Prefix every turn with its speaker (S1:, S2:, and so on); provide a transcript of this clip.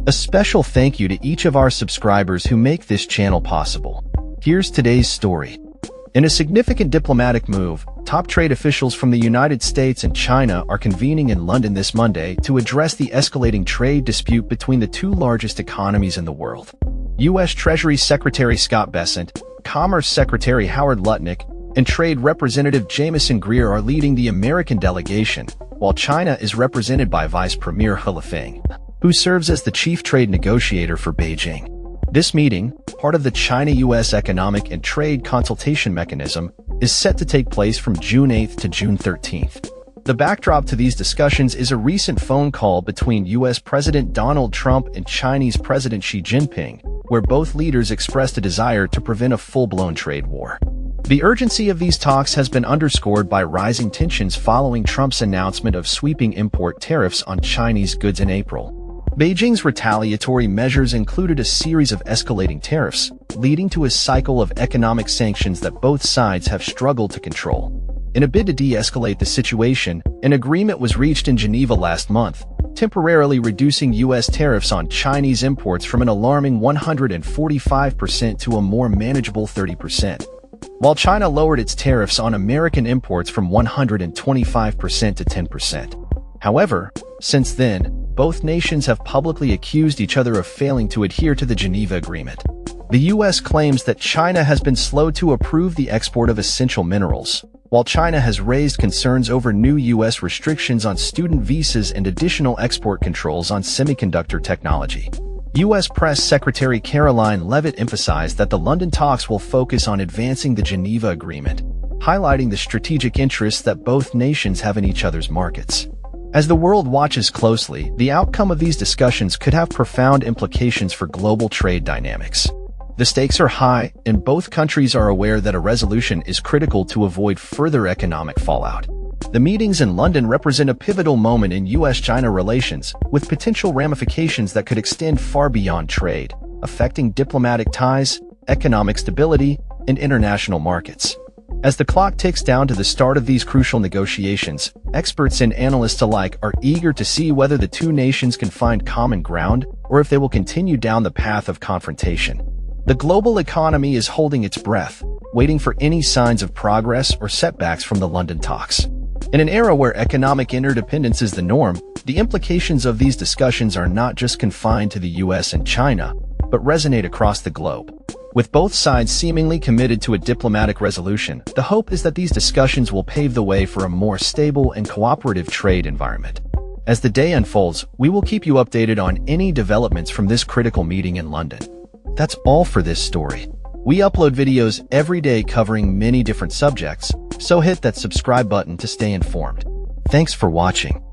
S1: A special thank you to each of our subscribers who make this channel possible. Here's today's story. In a significant diplomatic move, top trade officials from the United States and China are convening in London this Monday to address the escalating trade dispute between the two largest economies in the world. U.S. Treasury Secretary Scott Besse, Commerce Secretary Howard Lutnick, and Trade Representative Jamieson Greer are leading the American delegation, while China is represented by Vice Premier He Lifeng, who serves as the chief trade negotiator for Beijing. This meeting, part of the China-U.S. Economic and Trade Consultation Mechanism, is set to take place from June 8th to June 13th. The backdrop to these discussions is a recent phone call between U.S. President Donald Trump and Chinese President Xi Jinping, where both leaders expressed a desire to prevent a full-blown trade war. The urgency of these talks has been underscored by rising tensions following Trump's announcement of sweeping import tariffs on Chinese goods in April. Beijing's retaliatory measures included a series of escalating tariffs, leading to a cycle of economic sanctions that both sides have struggled to control. In a bid to de-escalate the situation, an agreement was reached in Geneva last month, temporarily reducing U.S. tariffs on Chinese imports from an alarming 145% to a more manageable 30%. While China lowered its tariffs on American imports from 125% to 10%. However, since then, both nations have publicly accused each other of failing to adhere to the Geneva Agreement. The U.S. claims that China has been slow to approve the export of essential minerals, while China has raised concerns over new U.S. restrictions on student visas and additional export controls on semiconductor technology. U.S. Press Secretary Caroline Leavitt emphasized that the London talks will focus on advancing the Geneva Agreement, highlighting the strategic interests that both nations have in each other's markets. As the world watches closely, the outcome of these discussions could have profound implications for global trade dynamics. The stakes are high, and both countries are aware that a resolution is critical to avoid further economic fallout. The meetings in London represent a pivotal moment in U.S.-China relations, with potential ramifications that could extend far beyond trade, affecting diplomatic ties, economic stability, and international markets. As the clock ticks down to the start of these crucial negotiations, experts and analysts alike are eager to see whether the two nations can find common ground or if they will continue down the path of confrontation. The global economy is holding its breath, waiting for any signs of progress or setbacks from the London talks. In an era where economic interdependence is the norm, the implications of these discussions are not just confined to the U.S. and China, but resonate across the globe. With both sides seemingly committed to a diplomatic resolution, the hope is that these discussions will pave the way for a more stable and cooperative trade environment. As the day unfolds, we will keep you updated on any developments from this critical meeting in London. That's all for this story. We upload videos every day covering many different subjects, so hit that subscribe button to stay informed. Thanks for watching.